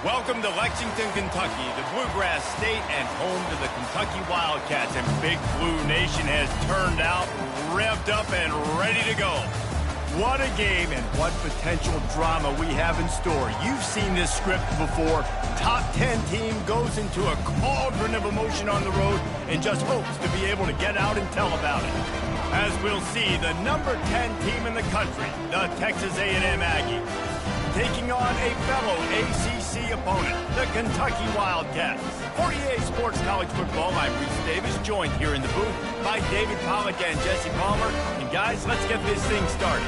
Welcome to Lexington, Kentucky, the Bluegrass State and home to the Kentucky Wildcats. And Big Blue Nation has turned out, revved up, and ready to go. What a game and what potential drama we have in store. You've seen this script before. Top 10 team goes into a cauldron of emotion on the road and just hopes to be able to get out and tell about it. As we'll see, the number 10 team in the country, the Texas A&M Aggies, taking on a fellow ACC opponent, the Kentucky Wildcats. For EA Sports College Football, I'm Reese Davis, joined here in the booth by David Pollack and Jesse Palmer. And guys, let's get this thing started.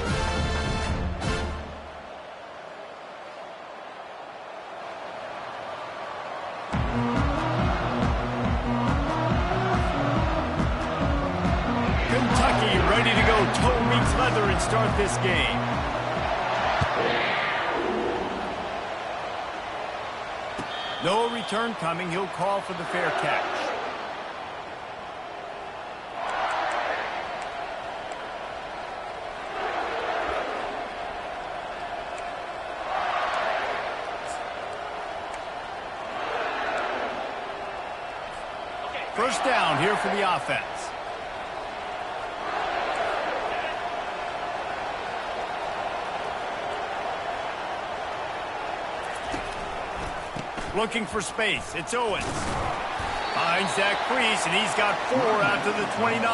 Kentucky ready to go toe meets leather and start this game. No return coming. He'll call for the fair catch. First down here for the offense. Looking for space. It's Owens. Finds Zach Priest, and he's got 4 out to the 29.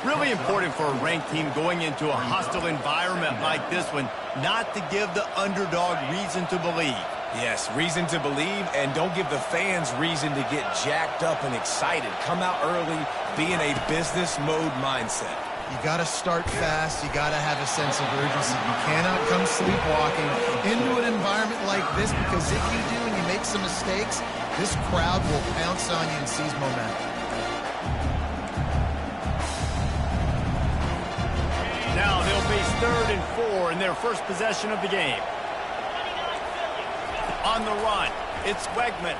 Really important for a ranked team going into a hostile environment like this one, not to give the underdog reason to believe. Yes, reason to believe, and don't give the fans reason to get jacked up and excited. Come out early, be in a business mode mindset. You got to start fast. You got to have a sense of urgency. You cannot come sleepwalking into an environment like this, because if you do and you make some mistakes, this crowd will pounce on you and seize momentum. Now they'll face 3rd and 4 in their first possession of the game. On the run, it's Wegman.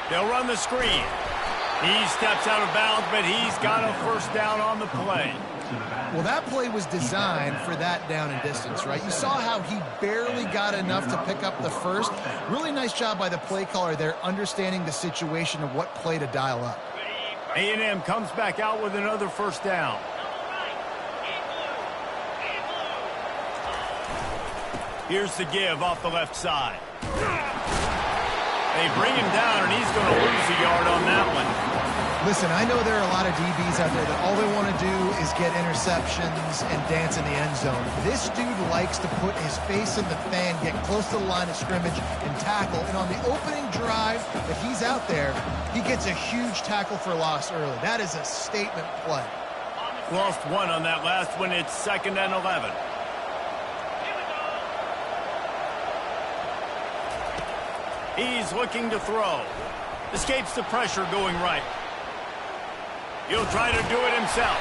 They'll run the screen. He steps out of bounds, but he's got a first down on the play. Well, that play was designed for that down and distance, right? You saw how he barely got enough to pick up the first. Really nice job by the play caller there, understanding the situation of what play to dial up. A&M comes back out with another first down. Here's the give off the left side. They bring him down, and he's going to lose a yard on that one. Listen, I know there are a lot of DBs out there that all they want to do is get interceptions and dance in the end zone. This dude likes to put his face in the fan, get close to the line of scrimmage, and tackle. And on the opening drive that he's out there, he gets a huge tackle for loss early. That is a statement play. Lost 1 on that last one. It's 2nd and 11. He's looking to throw. Escapes the pressure going right. He'll try to do it himself.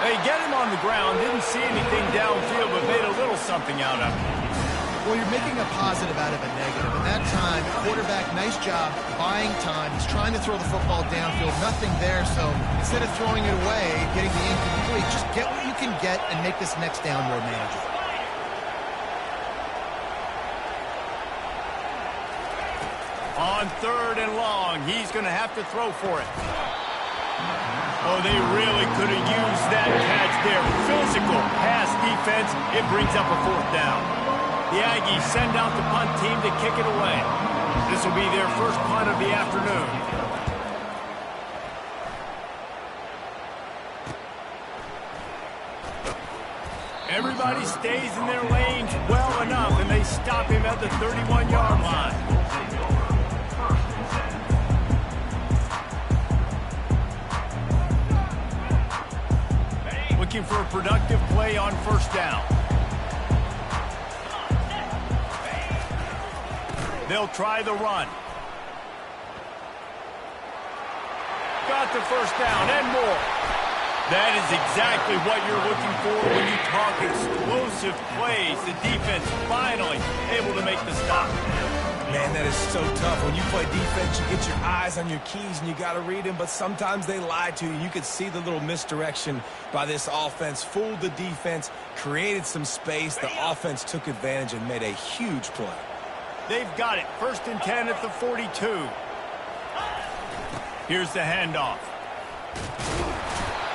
They get him on the ground. Didn't see anything downfield, but made a little something out of it. Well, you're making a positive out of a negative. And that time, quarterback, nice job buying time. He's trying to throw the football downfield. Nothing there, so instead of throwing it away, getting the incomplete, just get what you can get and make this next down more manageable. On 3rd and long, he's going to have to throw for it. Oh, they really could have used that catch there. Physical pass defense. It brings up a 4th down. The Aggies send out the punt team to kick it away. This will be their first punt of the afternoon. Everybody stays in their lanes well enough, and they stop him at the 31-yard line. Looking for a productive play on first down. They'll try the run. Got the first down and more. That is exactly what you're looking for when you talk explosive plays. The defense finally able to make the stop. Man, that is so tough. When you play defense, you get your eyes on your keys and you got to read them, but sometimes they lie to you. You could see the little misdirection by this offense, fooled the defense, created some space. The offense took advantage and made a huge play. They've got it. 1st and 10 at the 42. Here's the handoff.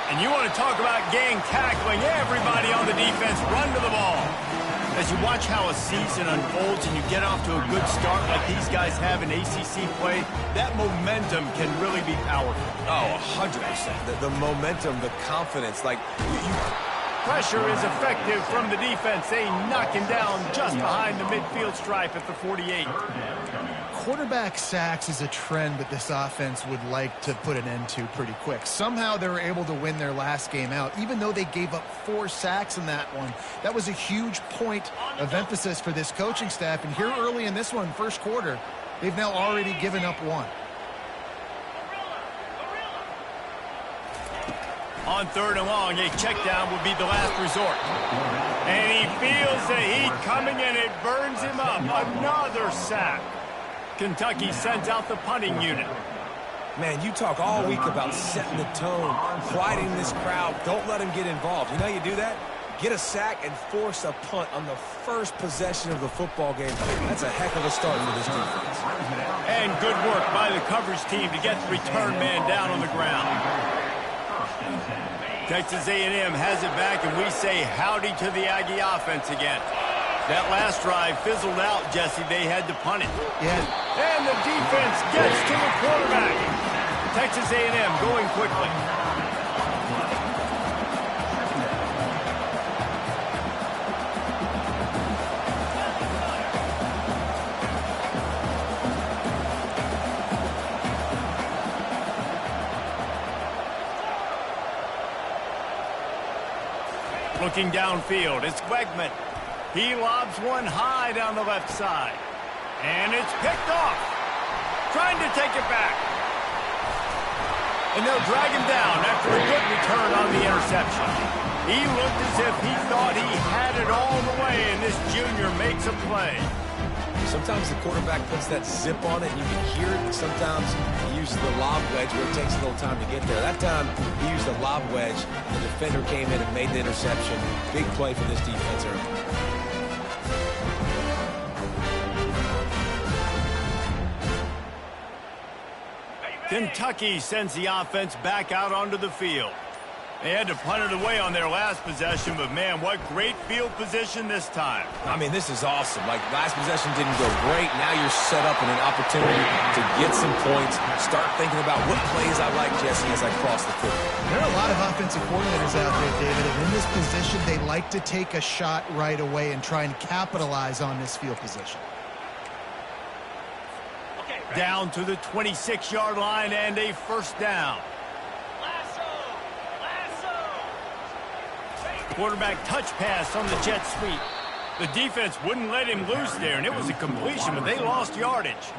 And you want to talk about gang tackling. Everybody on the defense run to the ball. As you watch how a season unfolds and you get off to a good start like these guys have in ACC play, that momentum can really be powerful. Oh, 100%. The momentum, the confidence, like Pressure is effective from the defense. They knock him down just behind the midfield stripe at the 48. Quarterback sacks is a trend that this offense would like to put an end to pretty quick. Somehow they were able to win their last game out, even though they gave up 4 sacks in that one. That was a huge point of emphasis for this coaching staff. And here early in this one, first quarter, they've now already given up 1. On 3rd and long, a check down would be the last resort. And he feels the heat coming and it burns him up. Another sack. Kentucky sends out the punting unit. Man, you talk all week about setting the tone, quieting this crowd. Don't let them get involved. You know how you do that? Get a sack and force a punt on the first possession of the football game. That's a heck of a start for this defense. And good work by the coverage team to get the return man down on the ground. Texas A&M has it back, and we say howdy to the Aggie offense again. That last drive fizzled out, Jesse. They had to punt it. Yeah. And the defense gets to the quarterback. Texas A&M going quickly. Looking downfield, it's Wegman. He lobs one high down the left side. And it's picked off. Trying to take it back. And they'll drag him down after a good return on the interception. He looked as if he thought he had it all the way, and this junior makes a play. Sometimes the quarterback puts that zip on it, and you can hear it. And sometimes he uses the lob wedge where it takes a little time to get there. That time, he used the lob wedge. The defender came in and made the interception. Big play for this defense early. Kentucky sends the offense back out onto the field. They had to punt it away on their last possession, but man, what great field position this time. I mean, this is awesome. Like, last possession didn't go great. Now you're set up in an opportunity to get some points. Start thinking about what plays I like, Jesse, as I cross the field. There are a lot of offensive coordinators out there, David, and in this position, they like to take a shot right away and try and capitalize on this field position. Down to the 26-yard line and a first down. Quarterback touch pass on the jet sweep. The defense wouldn't let him loose there, and it was a completion, but they lost yardage.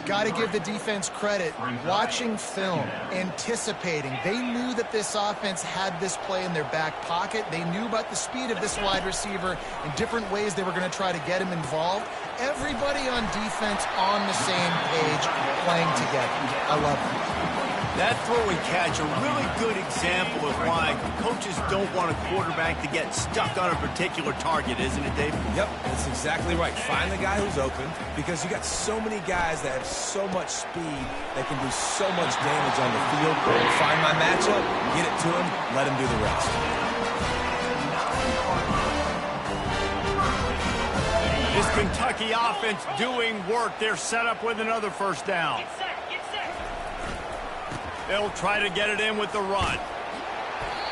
Got to give the defense credit. Watching film, anticipating. They knew that this offense had this play in their back pocket. They knew about the speed of this wide receiver and different ways they were going to try to get him involved. Everybody on defense on the same page, playing together. I love it. That throw and catch, a really good example of why coaches don't want a quarterback to get stuck on a particular target, isn't it, Dave? Yep, that's exactly right. Find the guy who's open, because you got so many guys that have so much speed that can do so much damage on the field. Find my matchup, get it to him, let him do the rest. This Kentucky offense doing work. They're set up with another first down. They'll try to get it in with the run.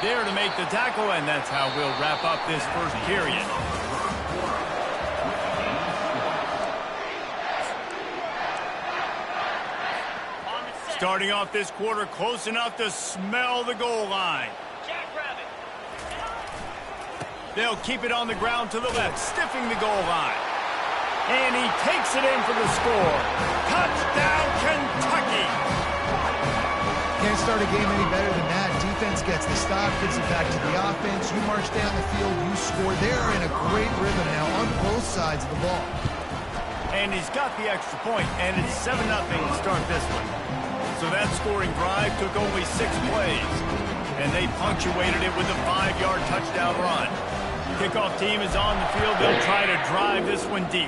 There to make the tackle, and that's how we'll wrap up this first period. Starting off this quarter close enough to smell the goal line. They'll keep it on the ground to the left, stiffing the goal line. And he takes it in for the score. Touchdown, Kentucky! Can't start a game any better than that. Defense gets the stop, gives it back to the offense. You march down the field, you score. They're in a great rhythm now on both sides of the ball. And he's got the extra point, and it's 7-0 to start this one. So that scoring drive took only 6 plays, and they punctuated it with a 5-yard touchdown run. Kickoff team is on the field. They'll try to drive this one deep.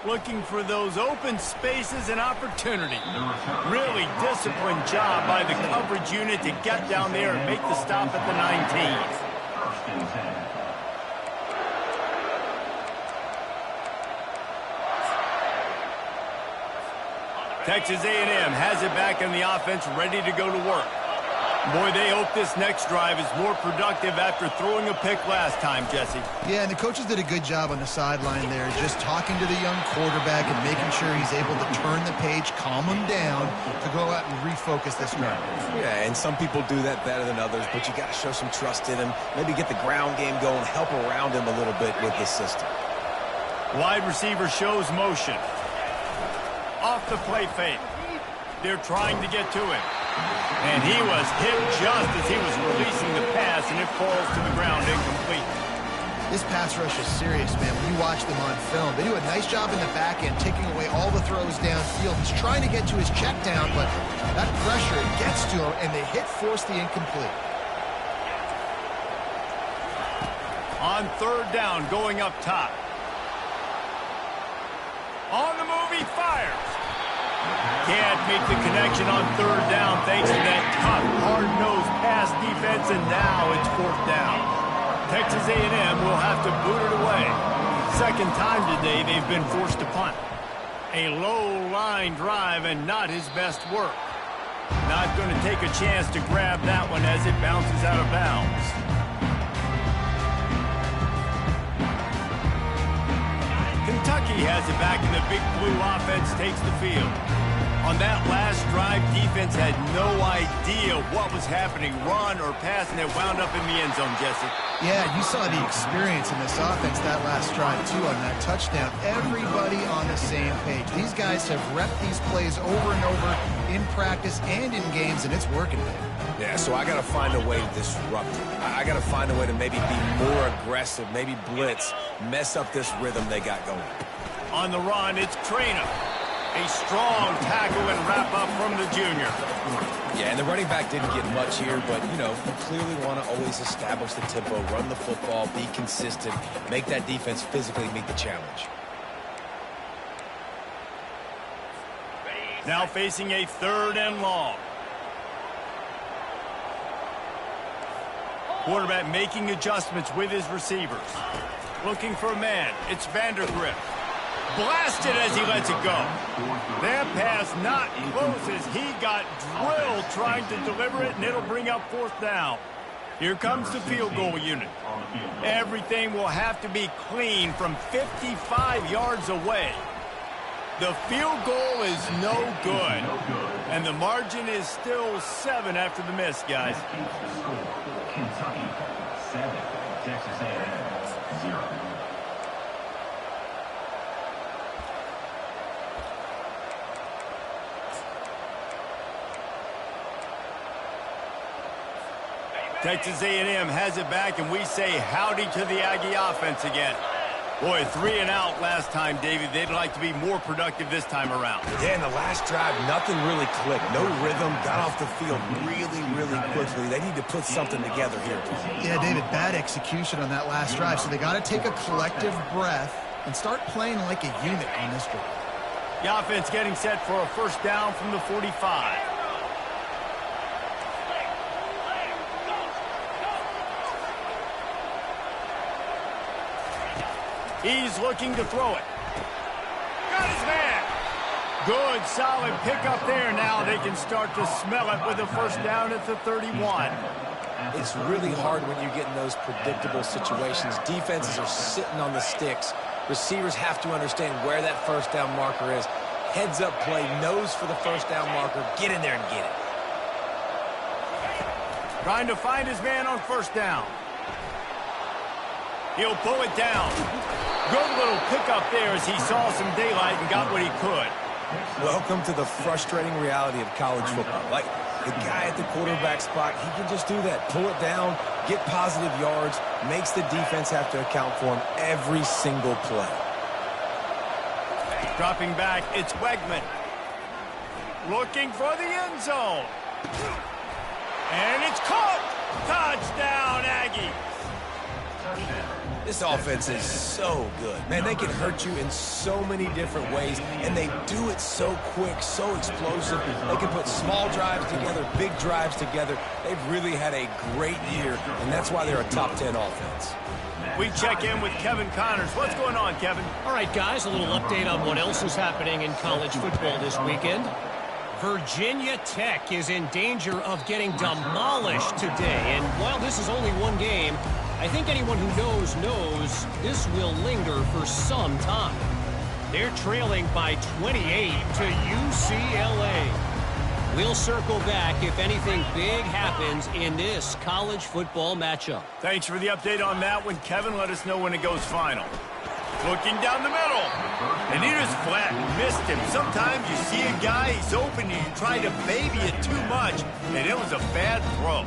looking for those open spaces and opportunity. Really disciplined job by the coverage unit to get down there and make the stop at the 19. Texas A&M has it back in the offense, ready to go to work. Boy, they hope this next drive is more productive after throwing a pick last time, Jesse. Yeah, and the coaches did a good job on the sideline there, just talking to the young quarterback and making sure he's able to turn the page, calm him down to go out and refocus this drive. Yeah, and some people do that better than others, but you got to show some trust in him, maybe get the ground game going, help around him a little bit with this system. Wide receiver shows motion. Off the play fake. They're trying to get to him. And he was hit just as he was releasing the pass, and it falls to the ground incomplete. This pass rush is serious, man. When you watch them on film, they do a nice job in the back end, taking away all the throws downfield. He's trying to get to his check down, but that pressure gets to him, and the hit forced the incomplete. On third down, going up top. On the move, he fires. Can't make the connection on third down thanks to that tough, hard-nosed pass defense, and now it's fourth down. Texas A&M will have to boot it away. Second time today they've been forced to punt. A low-line drive and not his best work. Not going to take a chance to grab that one as it bounces out of bounds. Kentucky has it back, and the Big Blue offense takes the field. On that last drive, defense had no idea what was happening, run or pass, and it wound up in the end zone, Jesse. Yeah, you saw the experience in this offense that last drive, too, on that touchdown. Everybody on the same page. These guys have repped these plays over and over in practice and in games, and it's working. Yeah, so I got to find a way to disrupt it. I got to find a way to maybe be more aggressive, maybe blitz, mess up this rhythm they got going. On the run, it's Traina. A strong tackle and wrap-up from the junior. Yeah, and the running back didn't get much here, but, you know, you clearly want to always establish the tempo, run the football, be consistent, make that defense physically meet the challenge. Now facing a third and long. Quarterback making adjustments with his receivers. Looking for a man. It's Vandergrift. Blasted as he lets it go. That pass not close as he got drilled trying to deliver it, and it'll bring up fourth down. Here comes the field goal unit. Everything will have to be clean from 55 yards away. The field goal is no good, and the margin is still 7 after the miss, guys. Kentucky 7, Texas A&M 0. Texas A&M has it back, and we say howdy to the Aggie offense again. Boy, 3 and out last time, Davey. They'd like to be more productive this time around. Yeah, in the last drive, nothing really clicked. No rhythm, got off the field really, really quickly. They need to put something together here. Yeah, David, bad execution on that last drive, so they got to take a collective breath and start playing like a unit on this drive. The offense getting set for a first down from the 45. He's looking to throw it. Got his man. Good, solid pickup there. Now they can start to smell it with a first down at the 31. It's really hard when you get in those predictable situations. Defenses are sitting on the sticks. Receivers have to understand where that first down marker is. Heads up play, nose for the first down marker. Get in there and get it. Trying to find his man on first down. He'll pull it down. Good little pickup there as he saw some daylight and got what he could. Welcome to the frustrating reality of college football. Like, the guy at the quarterback spot, he can just do that. Pull it down, get positive yards, makes the defense have to account for him every single play. Dropping back, it's Wegman. Looking for the end zone. And it's caught. Touchdown, Aggies. Touchdown. This offense is so good. Man, they can hurt you in so many different ways, and they do it so quick, so explosive. They can put small drives together, big drives together. They've really had a great year, and that's why they're a top 10 offense. We check in with Kevin Connors. What's going on, Kevin? All right, guys, a little update on what else is happening in college football this weekend. Virginia Tech is in danger of getting demolished today, and while this is only one game, I think anyone who knows this will linger for some time. They're trailing by 28 to UCLA. We'll circle back if anything big happens in this college football matchup. Thanks for the update on that one, Kevin. Let us know when it goes final. Looking down the middle, and he just flat missed him. Sometimes you see a guy, he's open, and you try to baby it too much, and it was a bad throw.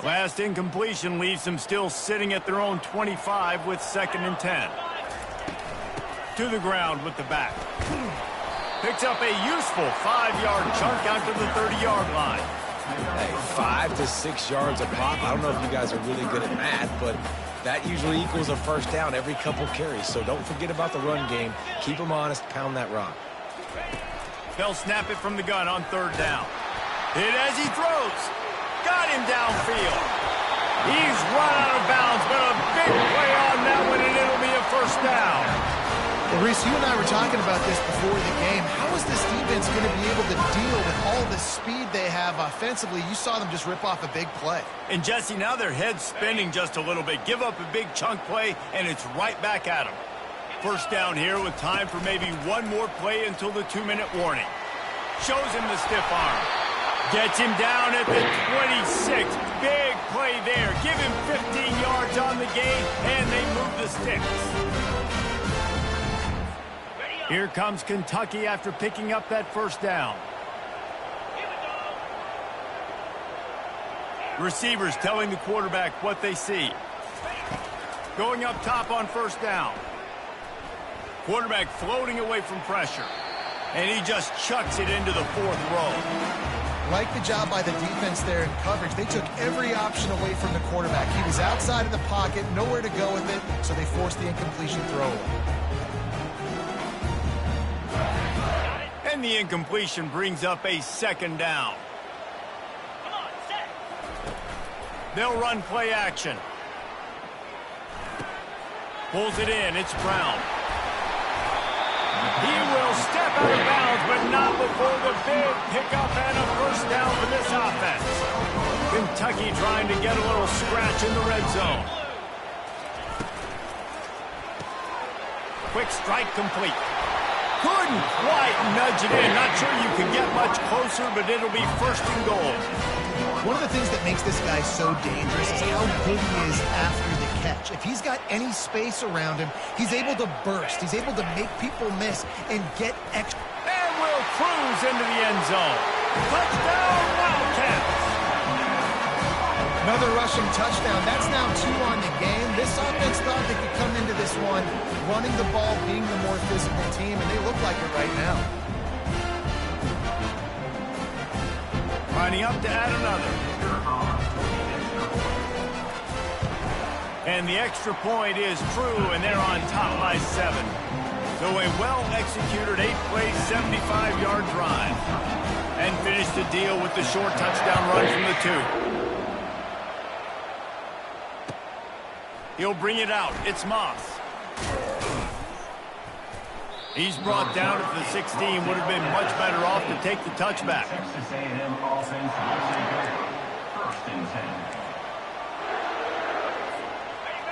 Last incompletion leaves them still sitting at their own 25 with 2nd and 10. To the ground with the back. Picks up a useful 5-yard chunk out to the 30-yard line. Hey, 5 to 6 yards a pop. I don't know if you guys are really good at math, but that usually equals a first down every couple carries. So don't forget about the run game. Keep them honest. Pound that rock. They'll snap it from the gun on 3rd down. Hit as he throws. Got him downfield. He's run out of bounds, but a big play on that one, and it'll be a first down. Well, Reese, you and I were talking about this before the game. How is this defense going to be able to deal with all the speed they have offensively? You saw them just rip off a big play. And, Jesse, now their head's spinning just a little bit. Give up a big chunk play, and it's right back at them. First down here with time for maybe one more play until the 2-minute warning. Shows him the stiff arm. Gets him down at the 26. Big play there. Give him 15 yards on the gain, and they move the sticks. Here comes Kentucky after picking up that first down. Receivers telling the quarterback what they see. Going up top on first down. Quarterback floating away from pressure. And he just chucks it into the 4th row. Like the job by the defense there in coverage. They took every option away from the quarterback. He was outside of the pocket, nowhere to go with it, so they forced the incompletion throw away. And the incompletion brings up a 2nd down. They'll run play action. Pulls it in. It's Brown. He will step out of bounds, but not before the big pickup and a first down for this offense. Kentucky trying to get a little scratch in the red zone. Quick strike complete. Couldn't quite nudge it in. Not sure you can get much closer, but it'll be 1st and goal. One of the things that makes this guy so dangerous is how good he is after the catch. If he's got any space around him, he's able to burst. He's able to make people miss and get extra. And will cruise into the end zone. Touchdown, Wildcats! Another rushing touchdown. That's now 2 on the game. This offense thought they could come into this one running the ball, being the more physical team, and they look like it right now. Lining up to add another. And the extra point is true, and they're on top by 7. So a well-executed 8-play, 75-yard drive. And finish the deal with the short touchdown run from the 2. He'll bring it out. It's Moss. He's brought down at the 16. Would have been much better off to take the touchback. Texas A&M offense will take over. 1st and 10.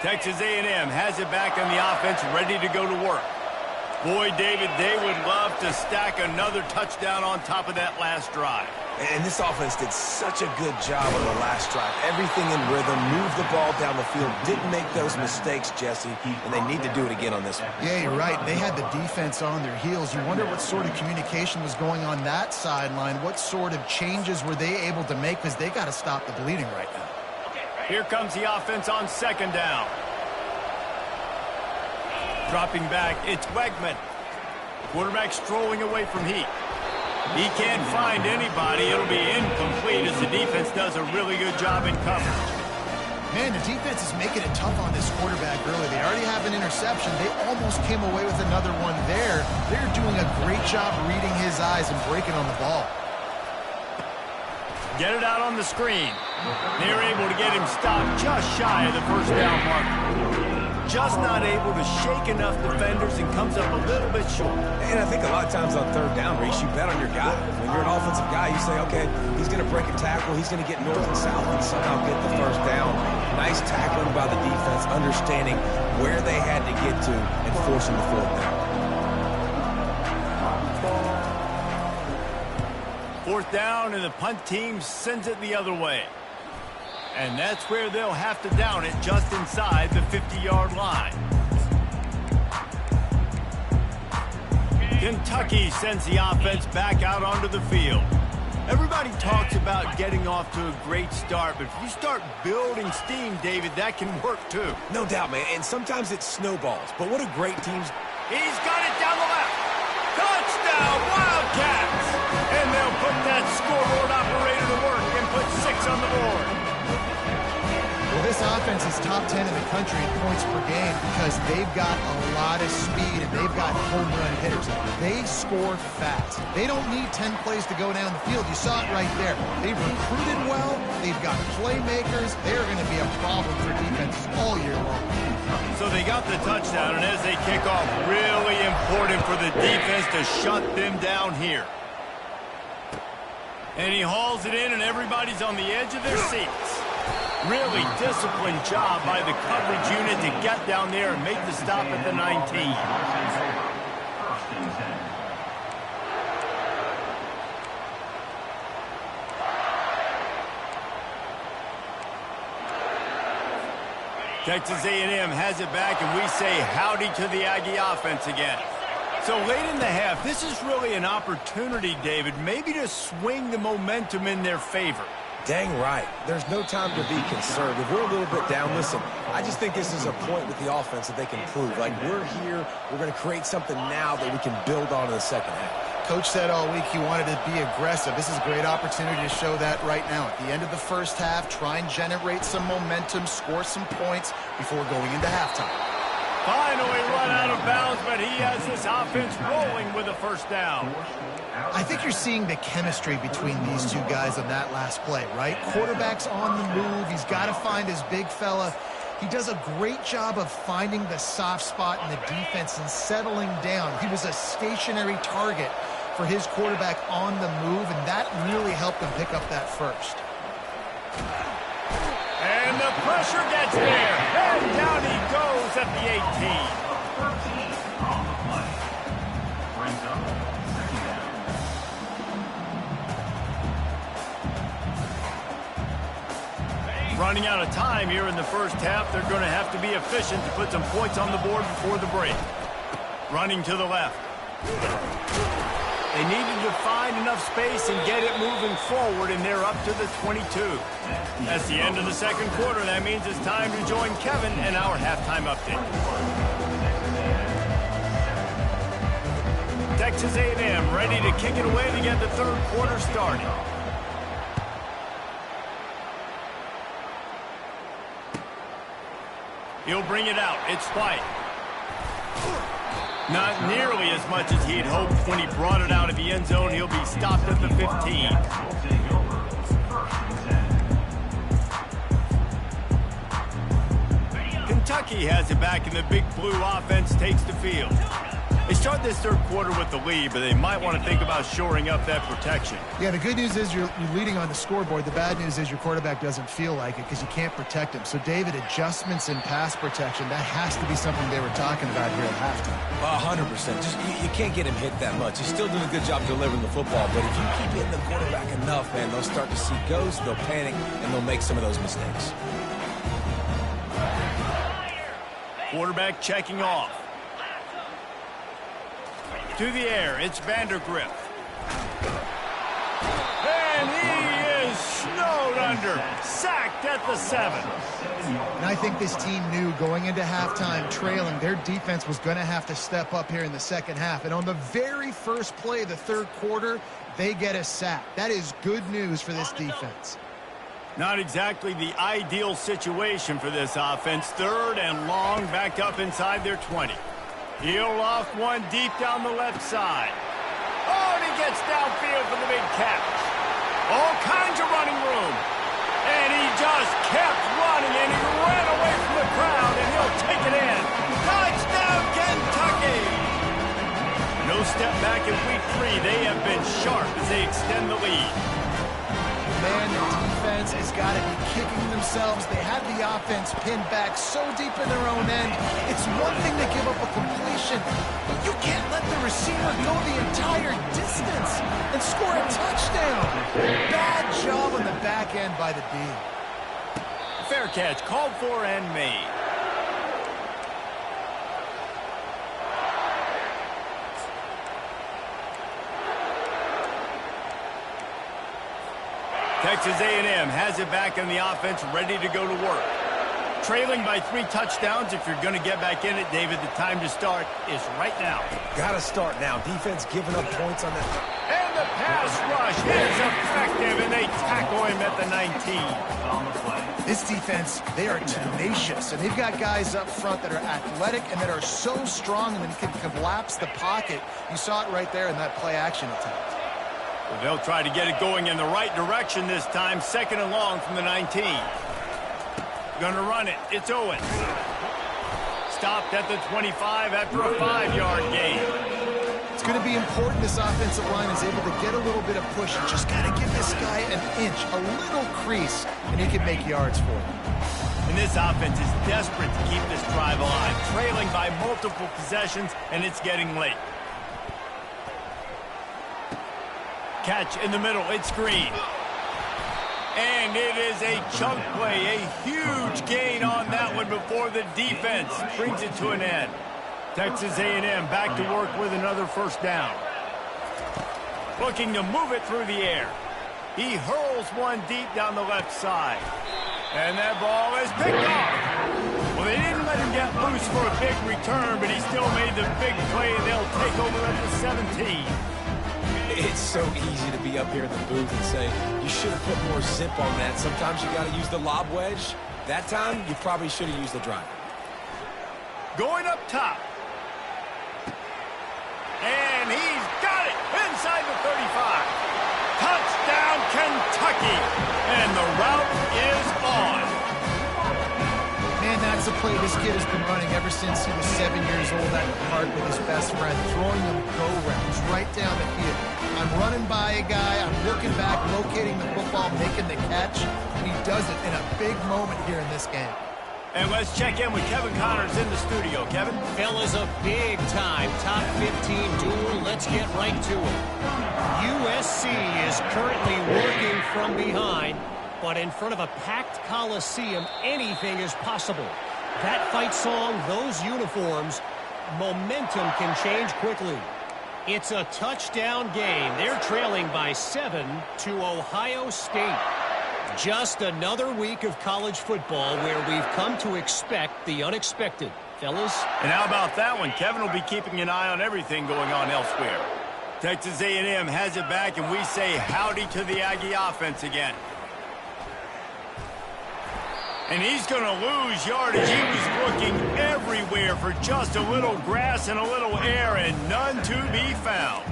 Texas A&M has it back on the offense, ready to go to work. Boy, David, they would love to stack another touchdown on top of that last drive. And this offense did such a good job on the last drive. Everything in rhythm, moved the ball down the field, didn't make those mistakes, Jesse, and they need to do it again on this one. Yeah, you're right. They had the defense on their heels. You wonder what sort of communication was going on that sideline. What sort of changes were they able to make, because they got to stop the bleeding right now. Here comes the offense on second down. Dropping back, it's Wegman. Quarterback strolling away from Heat. He can't find anybody. It'll be incomplete as the defense does a really good job in coverage. Man, the defense is making it tough on this quarterback early. They already have an interception. They almost came away with another one there. They're doing a great job reading his eyes and breaking on the ball. Get it out on the screen. They're able to get him stopped just shy of the first down marker. Just not able to shake enough defenders and comes up a little bit short. And I think a lot of times on third down, Reese, you bet on your guy. When you're an offensive guy, you say, okay, he's going to break a tackle, he's going to get north and south and somehow get the first down. Nice tackling by the defense, understanding where they had to get to and forcing the fourth down. Fourth down, and the punt team sends it the other way. And that's where they'll have to down it, just inside the 50-yard line. Kentucky sends the offense back out onto the field. Everybody talks about getting off to a great start, but if you start building steam, David, that can work too. No doubt, man, and sometimes it snowballs. But what a great team's... He's got it down the left. Touchdown, Wildcats! And they'll put that scoreboard operator to work and put 6 on the board. Well, this offense is top 10 in the country in points per game because they've got a lot of speed and they've got home run hitters. They score fast. They don't need 10 plays to go down the field. You saw it right there. They've recruited well. They've got playmakers. They're going to be a problem for defenses all year long. So they got the touchdown, and as they kick off, really important for the defense to shut them down here. And he hauls it in, and everybody's on the edge of their seats. Really disciplined job by the coverage unit to get down there and make the stop at the 19. Texas A&M has it back, and we say howdy to the Aggie offense again. So late in the half, this is really an opportunity, David, maybe to swing the momentum in their favor. Dang right. There's no time to be conservative. We're a little bit down. Listen, I just think this is a point with the offense that they can prove. Like, we're here, we're going to create something now that we can build on in the second half. Coach said all week he wanted to be aggressive. This is a great opportunity to show that right now. At the end of the first half, try and generate some momentum, score some points before going into halftime. Finally run out of bounds, but he has this offense rolling with a first down. I think you're seeing the chemistry between these two guys on that last play, right? Quarterback's on the move. He's got to find his big fella. He does a great job of finding the soft spot in the defense and settling down. He was a stationary target for his quarterback on the move, and that really helped him pick up that first. And the pressure gets there. And down he goes at the 18. Running out of time here in the first half. They're going to have to be efficient to put some points on the board before the break. Running to the left. They needed to find enough space and get it moving forward, and they're up to the 22. That's the end of the second quarter. That means it's time to join Kevin and our halftime update. Texas A&M ready to kick it away to get the third quarter started. He'll bring it out. It's White. Not nearly as much as he had hoped when he brought it out of the end zone. He'll be stopped at the 15. Kentucky has it back, and the Big Blue offense takes the field. They start this third quarter with the lead, but they might want to think about shoring up that protection. Yeah, the good news is you're leading on the scoreboard. The bad news is your quarterback doesn't feel like it because you can't protect him. So, David, adjustments in pass protection, that has to be something they were talking about here at halftime. 100%. Just you can't get him hit that much. He's still doing a good job delivering the football, but if you keep hitting the quarterback enough, man, they'll start to see ghosts, they'll panic, and they'll make some of those mistakes. Quarterback checking off. To the air, it's Vandergrift. And he is snowed under. Sacked at the 7. And I think this team knew going into halftime trailing, their defense was going to have to step up here in the second half. And on the very first play of the third quarter, they get a sack. That is good news for this defense. Not exactly the ideal situation for this offense. Third and long, back up inside their 20. He'll off one deep down the left side. Oh, and he gets downfield for the big catch. All kinds of running room. And he just kept running, and he ran away from the crowd, and he'll take it in. Touchdown, Kentucky! No step back in week 3. They have been sharp as they extend the lead. Man, the defense has got to be kicking themselves. They had the offense pinned back so deep in their own end. It's one thing to give up a completion, but you can't let the receiver go the entire distance and score a touchdown. Bad job on the back end by the D. Fair catch, called for and made. Texas A&M has it back in the offense, ready to go to work. Trailing by 3 touchdowns. If you're going to get back in it, David, the time to start is right now. Got to start now. Defense giving up points on that. And the pass rush is effective, and they tackle him at the 19. This defense, they are tenacious, and they've got guys up front that are athletic and that are so strong and can collapse the pocket. You saw it right there in that play-action attempt. Well, they'll try to get it going in the right direction this time. Second and long from the 19. Going to run it. It's Owens. Stopped at the 25 after a 5-yard gain. It's going to be important this offensive line is able to get a little bit of push. You just got to give this guy an inch, a little crease, and he can make yards for him. And this offense is desperate to keep this drive alive, trailing by multiple possessions, and it's getting late. Catch in the middle, it's Green. And it is a chunk play, a huge gain on that one before the defense brings it to an end. Texas A&M back to work with another first down. Looking to move it through the air. He hurls one deep down the left side. And that ball is picked off. Well, they didn't let him get loose for a big return, but he still made the big play, and they'll take over at the 17. It's so easy to be up here in the booth and say, you should have put more zip on that. Sometimes you got to use the lob wedge. That time, you probably should have used the drive. Going up top. And he's got it inside the 35. Touchdown, Kentucky. And the route is on. Man, that's a play this kid has been running ever since he was 7 years old at the park with his best friend, throwing them go-rounds right down the field. I'm running by a guy, I'm looking back, locating the football, making the catch, and he does it in a big moment here in this game. And let's check in with Kevin Connors in the studio. Kevin? Fellas, a big-time top 15 duel. Let's get right to it. USC is currently working from behind, but in front of a packed Coliseum, anything is possible. That fight song, those uniforms, momentum can change quickly. It's a touchdown game. They're trailing by 7 to Ohio State. Just another week of college football where we've come to expect the unexpected. Fellas? And how about that one? Kevin will be keeping an eye on everything going on elsewhere. Texas A&M has it back, and we say howdy to the Aggie offense again. And he's going to lose yardage. He was looking everywhere for just a little grass and a little air, and none to be found.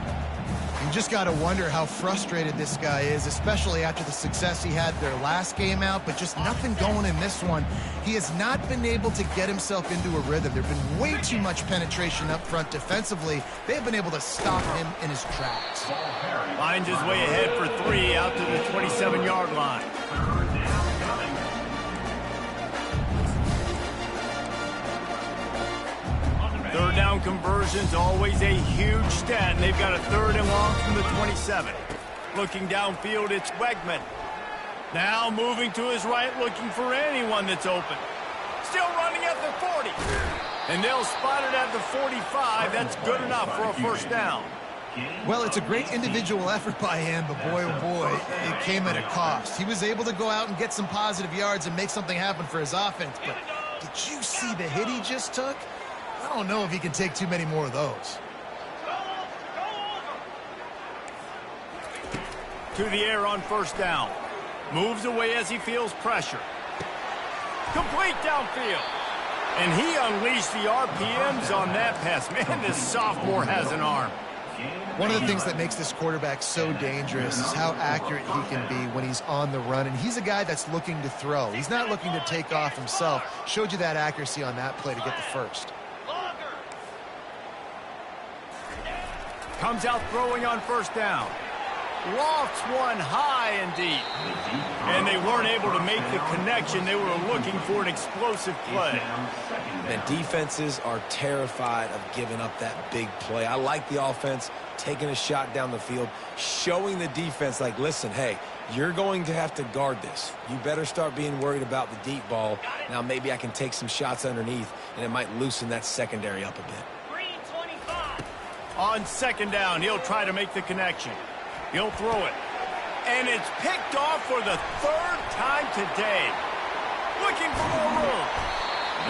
You just got to wonder how frustrated this guy is, especially after the success he had their last game out, but just nothing going in this one. He has not been able to get himself into a rhythm. There's been way too much penetration up front defensively. They've been able to stop him in his tracks. Finds his way ahead for 3 out to the 27-yard line. Third down conversion's always a huge stat, and they've got a 3rd and long from the 27. Looking downfield, it's Wegman. Now moving to his right, looking for anyone that's open. Still running at the 40. And they'll spot it at the 45. That's good enough for a first down. Well, it's a great individual effort by him, but boy, oh boy, it came at a cost. He was able to go out and get some positive yards and make something happen for his offense, but did you see the hit he just took? I don't know if he can take too many more of those. To the air on first down. Moves away as he feels pressure. Complete downfield. And he unleashed the RPMs on that pass. Man, this sophomore has an arm. One of the things that makes this quarterback so dangerous is how accurate he can be when he's on the run. And he's a guy that's looking to throw. He's not looking to take off himself. Showed you that accuracy on that play to get the first. Comes out throwing on first down. Lofts one high and deep. And they weren't able to make the connection. They were looking for an explosive play. And defenses are terrified of giving up that big play. I like the offense taking a shot down the field, showing the defense like, listen, hey, you're going to have to guard this. You better start being worried about the deep ball. Now maybe I can take some shots underneath, and it might loosen that secondary up a bit. On second down, he'll try to make the connection. He'll throw it. And it's picked off for the 3rd time today. Looking for more room.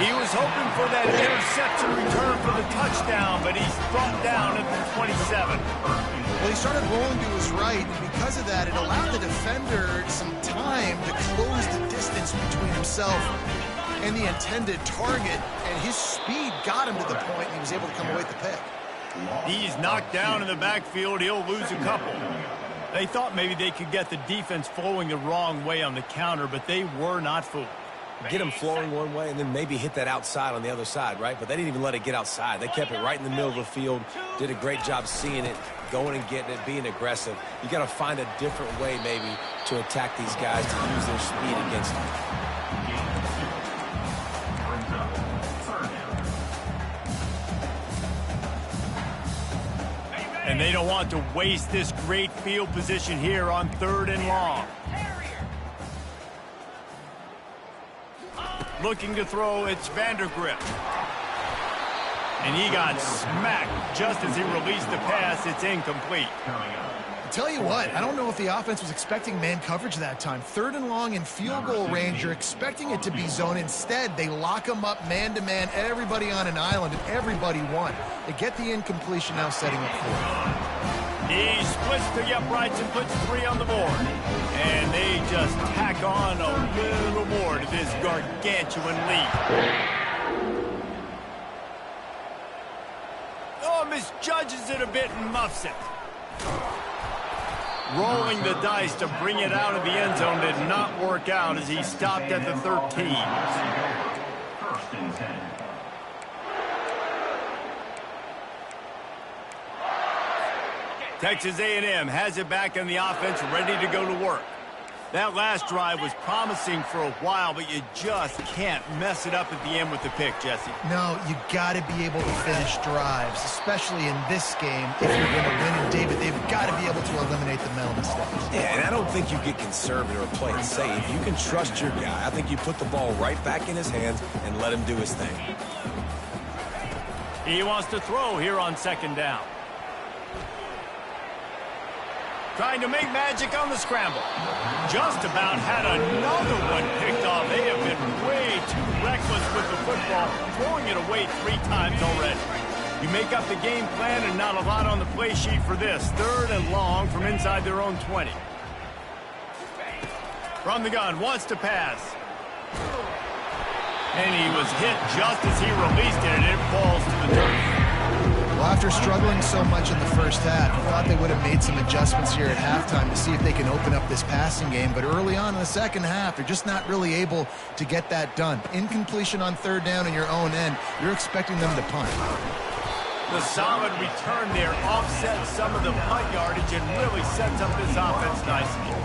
He was hoping for that interception return for the touchdown, but he's brought down at the 27. Well, he started rolling to his right, and because of that, it allowed the defender some time to close the distance between himself and the intended target, and his speed got him to the point, and he was able to come away with the pick. He's knocked down in the backfield. He'll lose a couple. They thought maybe they could get the defense flowing the wrong way on the counter, but they were not fooled. Get them flowing one way and then maybe hit that outside on the other side, right? But they didn't even let it get outside. They kept it right in the middle of the field, did a great job seeing it, going and getting it, being aggressive. You got to find a different way maybe to attack these guys to use their speed against them. And they don't want to waste this great field position here on 3rd and long. Looking to throw, it's Vandergrift. And he got smacked just as he released the pass. It's incomplete. Tell you what, I don't know if the offense was expecting man coverage that time. 3rd and long in field goal range, you're expecting it to be zone. Instead, they lock them up man-to-man, everybody on an island, and everybody won. They get the incompletion now setting up 4. He splits to the uprights and puts 3 on the board. And they just tack on a little more to this gargantuan lead. Oh, misjudges it a bit and muffs it. Rolling the dice to bring it out of the end zone did not work out as he stopped at the 13. First and 10. Texas A&M has it back in the offense, ready to go to work. That last drive was promising for a while, but you just can't mess it up at the end with the pick, Jesse. No, you got to be able to finish drives, especially in this game. If you're going to win, and David, they've got to be able to eliminate the mental mistakes. Yeah, and I don't think you get conservative or play it safe. You can trust your guy. I think you put the ball right back in his hands and let him do his thing. He wants to throw here on second down. Trying to make magic on the scramble. Just about had another one picked off. They have been way too reckless with the football, throwing it away 3 times already. You make up the game plan and not a lot on the play sheet for this. 3rd and long from inside their own 20. From the gun, wants to pass. And he was hit just as he released it, and it falls to the dirt. Well, after struggling so much in the first half, you thought they would have made some adjustments here at halftime to see if they can open up this passing game. But early on in the second half, they're just not really able to get that done. Incompletion on third down in your own end, you're expecting them to punt. The solid return there offsets some of the punt yardage and really sets up this offense nicely.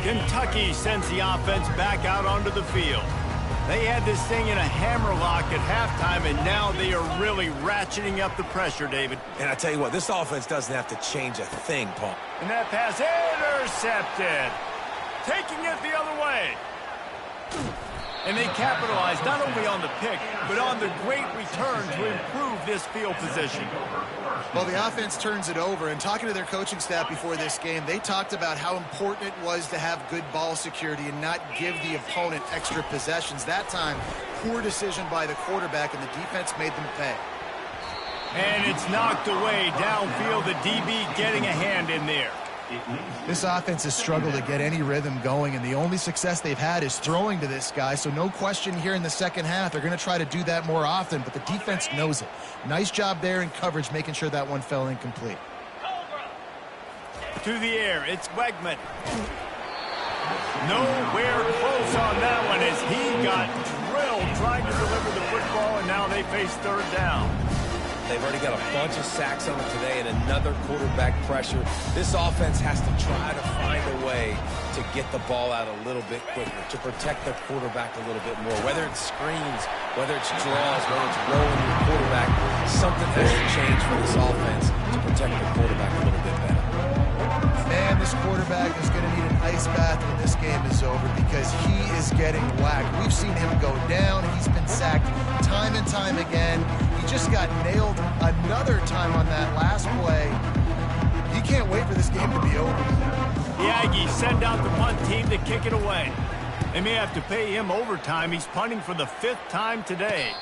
Kentucky sends the offense back out onto the field. They had this thing in a hammerlock at halftime, and now they are really ratcheting up the pressure, David. And I tell you what, this offense doesn't have to change a thing, Paul. And that pass intercepted. Taking it the other way. And they capitalized not only on the pick, but on the great return to improve this field position. Well, the offense turns it over, and talking to their coaching staff before this game, they talked about how important it was to have good ball security and not give the opponent extra possessions. That time, poor decision by the quarterback, and the defense made them pay. And it's knocked away downfield, the DB getting a hand in there. This offense has struggled to get any rhythm going, and the only success they've had is throwing to this guy, so no question here in the second half. They're going to try to do that more often, but the defense knows it. Nice job there in coverage, making sure that one fell incomplete. To the air, it's Wegman. Nowhere close on that one as he got drilled trying to deliver the football, and now they face third down. They've already got a bunch of sacks on it today and another quarterback pressure. This offense has to try to find a way to get the ball out a little bit quicker, to protect their quarterback a little bit more. Whether it's screens, whether it's draws, whether it's rolling your quarterback, something has to change for this offense to protect their quarterback a little bit better. Man, this quarterback is going to need an ice bath when this game is over because he is getting whacked. We've seen him go down. He's been sacked time and time again. He just got nailed another time on that last play. He can't wait for this game to be over. The Aggies send out the punt team to kick it away. They may have to pay him overtime. He's punting for the 5th time today.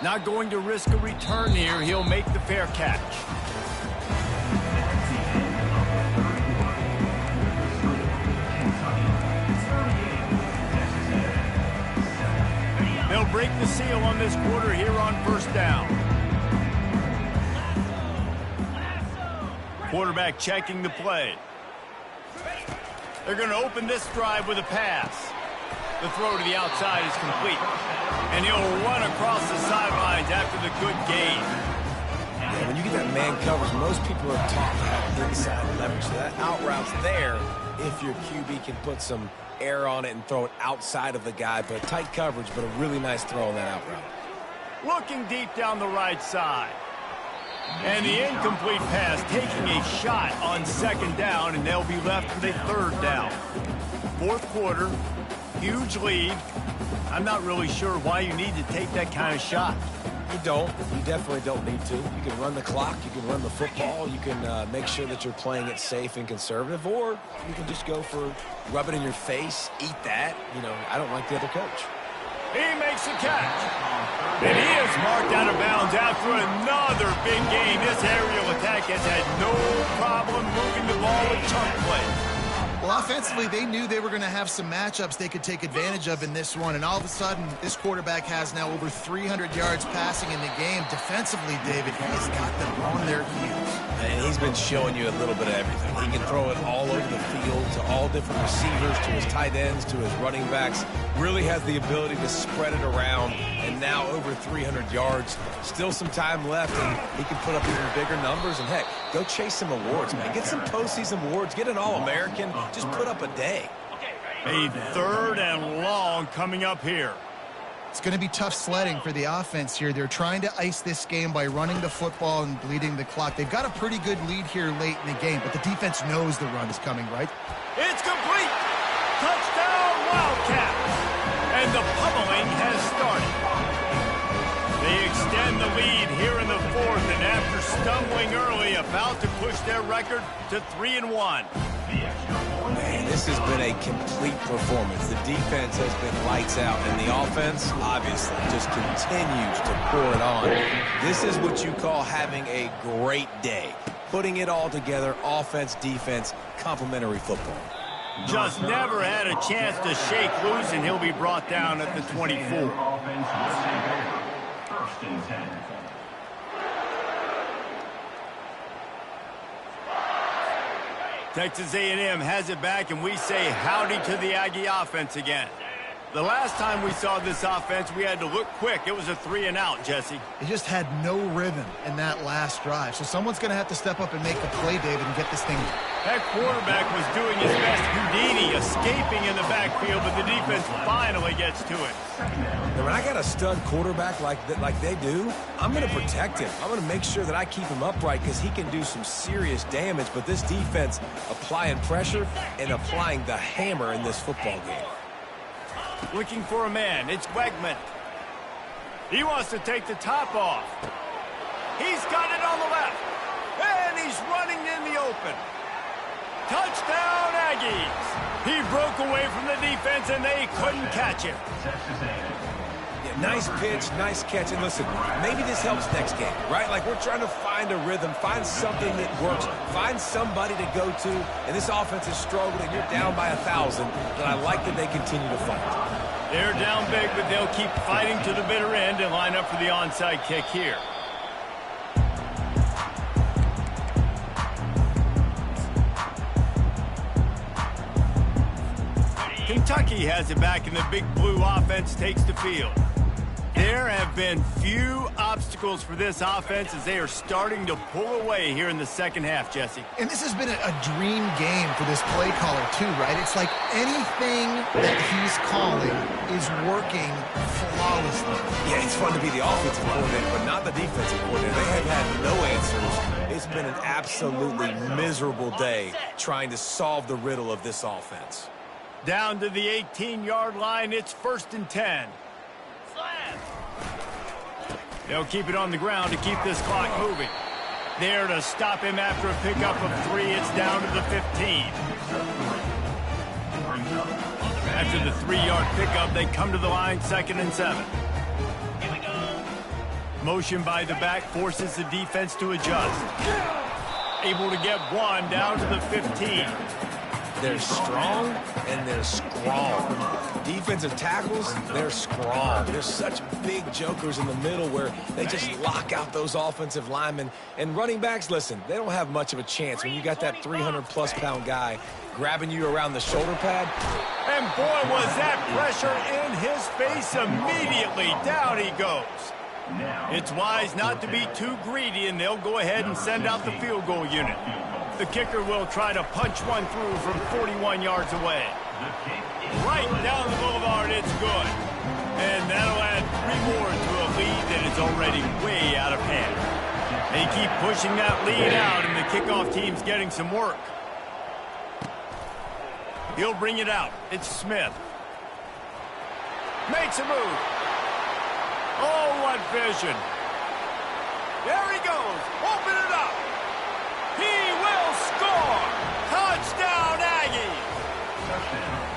Not going to risk a return here. He'll make the fair catch. They'll break the seal on this quarter here on first down. Quarterback checking the play. They're going to open this drive with a pass. The throw to the outside is complete. And he'll run across the sidelines after the good gain. Yeah, when you get that man coverage, most people are taught to have inside leverage. So that out route's there if your QB can put some air on it and throw it outside of the guy. But tight coverage, but a really nice throw on that out route. Looking deep down the right side. And the incomplete pass taking a shot on second down, and they'll be left with a third down. Fourth quarter, huge lead. I'm not really sure why you need to take that kind of shot. You don't. You definitely don't need to. You can run the clock. You can run the football. You can make sure that you're playing it safe and conservative, or you can just go for rub it in your face, eat that. You know, I don't like the other coach. He makes the catch. And he is marked out of bounds after another big game. This aerial attack has had no problem moving the ball with chunk play. Well, offensively, they knew they were going to have some matchups they could take advantage of in this one, and all of a sudden, this quarterback has now over 300 yards passing in the game. Defensively, David, he has got them on their heels. And he's been showing you a little bit of everything. He can throw it all over the field to all different receivers, to his tight ends, to his running backs. Really has the ability to spread it around, and now over 300 yards. Still some time left, and he can put up even bigger numbers. And, heck, go chase some awards, man. Get some postseason awards. Get an All-American. Just put up a day. A third and long coming up here. It's going to be tough sledding for the offense here. They're trying to ice this game by running the football and bleeding the clock. They've got a pretty good lead here late in the game, but the defense knows the run is coming, right? It's complete. Touchdown, Wildcats. And the pummeling has started. They extend the lead here in the fourth, and after stumbling early, about to push their record to 3-1. Man, this has been a complete performance. The defense has been lights out, and the offense, obviously, just continues to pour it on. This is what you call having a great day. putting it all together, offense, defense, complementary football. Just never had a chance to shake loose, and he'll be brought down at the 24. Offense will take over. First and 10. Texas A&M has it back, and we say howdy to the Aggie offense again. The last time we saw this offense, we had to look quick. It was a 3-and-out, Jesse. He just had no rhythm in that last drive. So someone's going to have to step up and make the play, David, and get this thing. That quarterback was doing his best Houdini, escaping in the backfield, but the defense finally gets to it. Now, when I got a stud quarterback like they do, I'm going to protect him. I'm going to make sure that I keep him upright because he can do some serious damage. But this defense applying pressure and applying the hammer in this football game. Looking for a man. It's Wegman. He wants to take the top off. He's got it on the left. And he's running in the open. Touchdown, Aggies. He broke away from the defense, and they couldn't catch him. Yeah, nice pitch, nice catch. And listen, maybe this helps next game, right? Like we're trying to find a rhythm, find something that works, find somebody to go to. And this offense is struggling. You're down by 1,000, but I like that they continue to fight. They're down big, but they'll keep fighting to the bitter end and line up for the onside kick here. Kentucky has it back, and the Big Blue offense takes the field. There have been few obstacles for this offense as they are starting to pull away here in the second half, Jesse. And this has been a dream game for this play caller, too, right? It's like anything that he's calling is working flawlessly. Yeah, it's fun to be the offensive coordinator, but not the defensive coordinator. They have had no answers. It's been an absolutely miserable day trying to solve the riddle of this offense. Down to the 18-yard line, it's 1st and 10. They'll keep it on the ground to keep this clock moving. There to stop him after a pickup of 3, it's down to the 15. After the 3-yard pickup, they come to the line, 2nd and 7. Motion by the back forces the defense to adjust. Able to get one down to the 15. They're strong and they're strong. Defensive tackles, they're strong. They're such big jokers in the middle where they just lock out those offensive linemen. And running backs, listen, they don't have much of a chance when you got that 300-plus pound guy grabbing you around the shoulder pad. And boy, was that pressure in his face immediately. Down he goes. It's wise not to be too greedy, and they'll go ahead and send out the field goal unit. The kicker will try to punch one through from 41 yards away. Right down the boulevard, it's good. And that'll add 3 more to a lead that is already way out of hand. They keep pushing that lead out, and the kickoff team's getting some work. He'll bring it out. It's Smith. Makes a move. Oh, what vision. There he goes. Open it up. He will score! Touchdown, Aggies!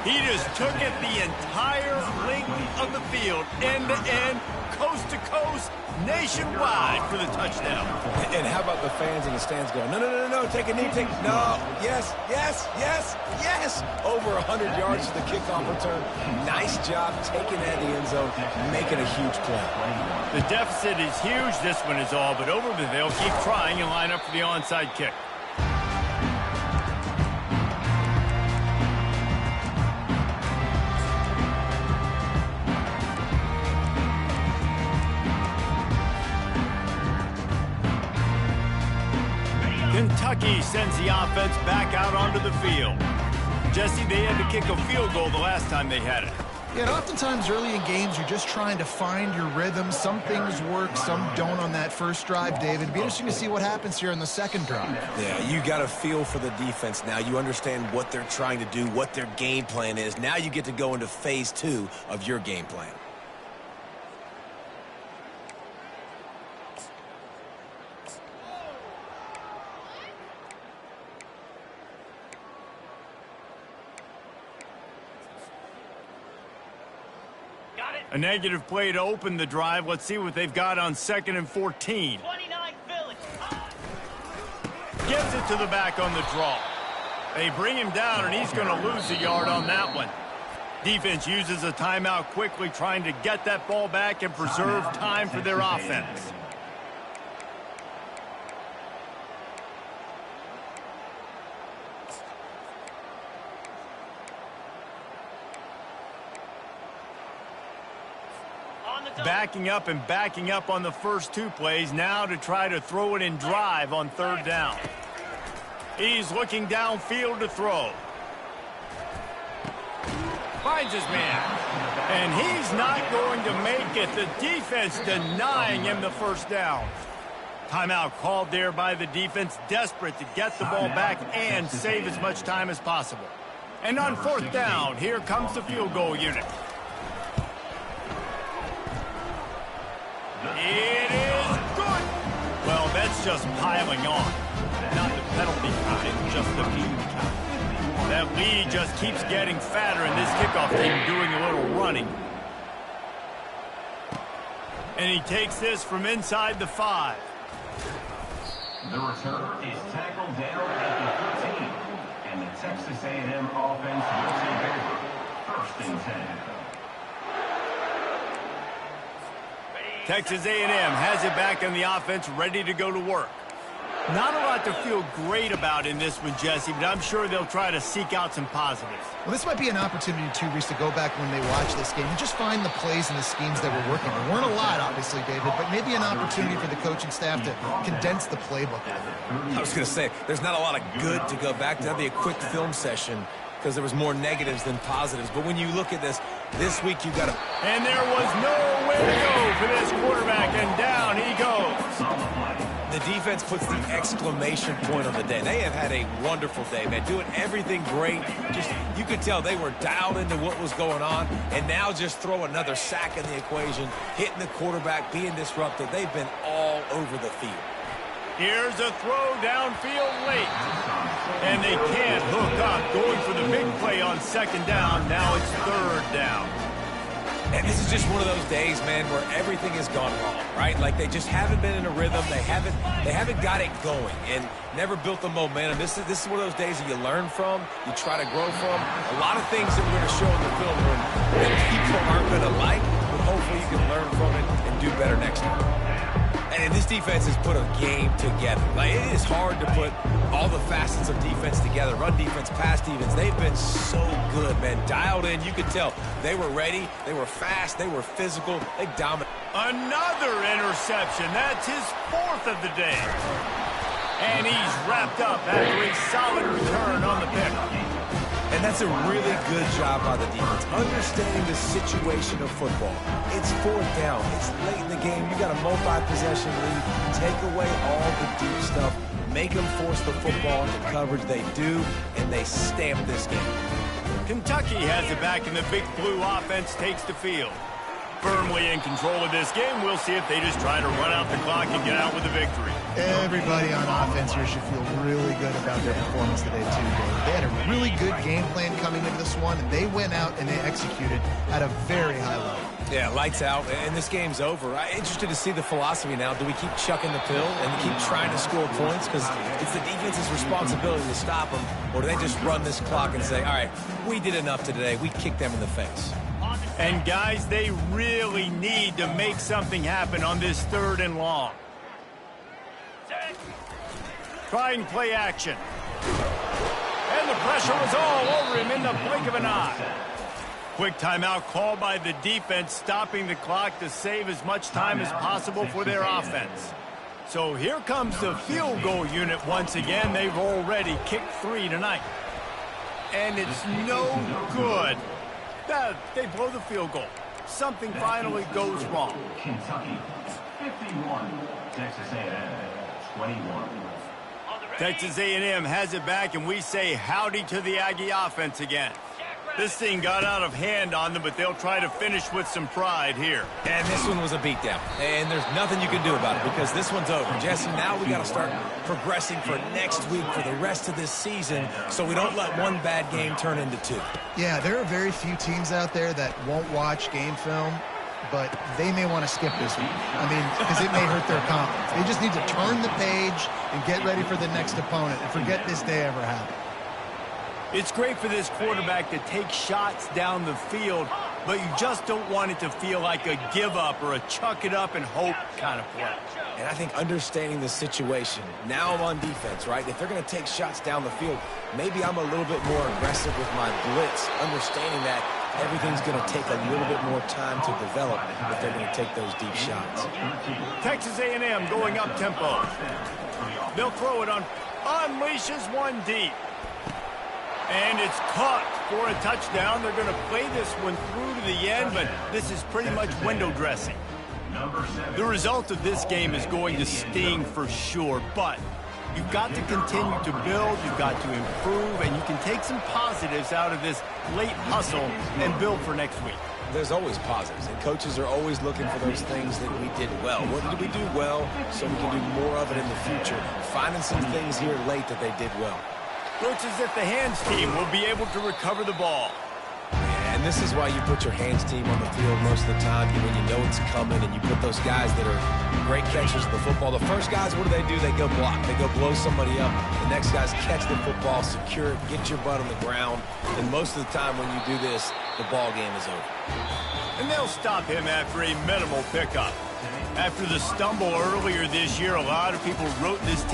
He just took it the entire length of the field, end to end, coast to coast, nationwide for the touchdown. And how about the fans in the stands going, no, take a knee, no, yes, yes, yes, yes. Over 100 yards to the kickoff return. Nice job taking that in the end zone, making a huge play. The deficit is huge. This one is all but over, but they'll keep trying and line up for the onside kick. Kentucky sends the offense back out onto the field. Jesse, they had to kick a field goal the last time they had it. Yeah, and oftentimes early in games, you're just trying to find your rhythm. Some things work, some don't on that first drive, David. It'd be interesting to see what happens here in the second drive. Yeah, you got a feel for the defense now. You understand what they're trying to do, what their game plan is. Now you get to go into phase 2 of your game plan. A negative play to open the drive. Let's see what they've got on 2nd and 14. 29 Philly. gives it to the back on the draw. They bring him down, and he's going to lose a yard on that one. Defense uses a timeout quickly, trying to get that ball back and preserve time for their offense. Backing up and backing up on the first two plays now to try to throw it in drive on third down. He's looking downfield to throw. Finds his man. And he's not going to make it. The defense denying him the first down. Timeout called there by the defense, desperate to get the ball back and save as much time as possible. And on fourth down, here comes the field goal unit. It is good. Well, that's just piling on. Not the penalty kind, just the view kind. That lead just keeps getting fatter, and this kickoff team doing a little running. And he takes this from inside the 5. The returner is tackled down at the 13. And the Texas A&M offense will take over. 1st and 10. Texas A&M has it back in the offense, ready to go to work. Not a lot to feel great about in this one, Jesse, but I'm sure they'll try to seek out some positives. Well, this might be an opportunity, too, Reese, to go back when they watch this game and just find the plays and the schemes that were working. There weren't a lot, obviously, David, but maybe an opportunity for the coaching staff to condense the playbook. I was going to say, there's not a lot of good to go back to. That'd be a quick film session because there was more negatives than positives. But when you look at this week, you got to... And there was nowhere to go for this quarterback, and down he goes. The defense puts the exclamation point on the day. They have had a wonderful day, man, doing everything great. Just, you could tell they were dialed into what was going on, and now just throw another sack in the equation, hitting the quarterback, being disruptive. They've been all over the field. Here's a throw downfield late. And they can't hook up, going for the big play on 2nd down. Now it's 3rd down. And this is just one of those days, man, where everything has gone wrong, right? Like they just haven't been in a rhythm. They haven't got it going and never built the momentum. This is one of those days that you learn from, you try to grow from. A lot of things that we're going to show in the film room that people aren't going to like, but hopefully you can learn from it and do better next time. And this defense has put a game together. Like, it is hard to put all the facets of defense together. Run defense, pass defense. They've been so good, man. Dialed in. You could tell they were ready. They were fast. They were physical. They dominated. Another interception. That's his 4th of the day. And he's wrapped up after a solid return on the pick. And that's a really good job by the defense, understanding the situation of football. It's 4th down. It's late in the game. You got a multi-possession lead. Take away all the deep stuff. Make them force the football into coverage. They do, and they stamp this game. Kentucky has it back, and the Big Blue offense takes the field. Firmly in control of this game. We'll see if they just try to run out the clock and get out with a victory. Everybody on offense here should feel really good about their performance today, too, Dave. They had a really good game plan coming into this one, and they went out and they executed at a very high level. Yeah, lights out, and this game's over. I'm interested to see the philosophy now. Do we keep chucking the pill and keep trying to score points? Because it's the defense's responsibility to stop them, or do they just run this clock and say, all right, we did enough today. We kicked them in the face. And, guys, they really need to make something happen on this 3rd and long. Trying play action. And the pressure was all over him in the blink of an eye. Quick timeout called by the defense, stopping the clock to save as much time as possible for their offense. So here comes the field goal unit once again. They've already kicked 3 tonight. And it's no good. They blow the field goal. Something finally goes wrong. Kentucky 51, Texas A&M 21. Texas A&M has it back, and we say howdy to the Aggie offense again. This thing got out of hand on them, but they'll try to finish with some pride here. And this one was a beatdown. And there's nothing you can do about it because this one's over. Jesse, now we got to start progressing for next week for the rest of this season so we don't let one bad game turn into 2. Yeah, there are very few teams out there that won't watch game film but they may want to skip this one. I mean, because it may hurt their confidence. They just need to turn the page and get ready for the next opponent and forget this day ever happened. It's great for this quarterback to take shots down the field, but you just don't want it to feel like a give-up or a chuck-it-up and hope kind of play. And I think understanding the situation, now I'm on defense, right? If they're going to take shots down the field, maybe I'm a little bit more aggressive with my blitz, understanding that everything's going to take a little bit more time to develop if they're going to take those deep shots. Texas A&M going up-tempo. They'll throw it on, unleashes one deep. And it's caught for a touchdown. They're going to play this one through to the end, but this is pretty much window dressing. The result of this game is going to sting for sure, but you've got to continue to build, you've got to improve, and you can take some positives out of this late hustle and build for next week. There's always positives, and coaches are always looking for those things that we did well. What did we do well so we can do more of it in the future? Finding some things here late that they did well. Looks as if the hands team will be able to recover the ball. And this is why you put your hands team on the field most of the time when you know it's coming, and you put those guys that are great catchers of the football. The first guys, what do? They go block. They go blow somebody up. The next guys catch the football, secure it, get your butt on the ground. And most of the time when you do this, the ball game is over. And they'll stop him after a minimal pickup. After the stumble earlier this year, a lot of people wrote this team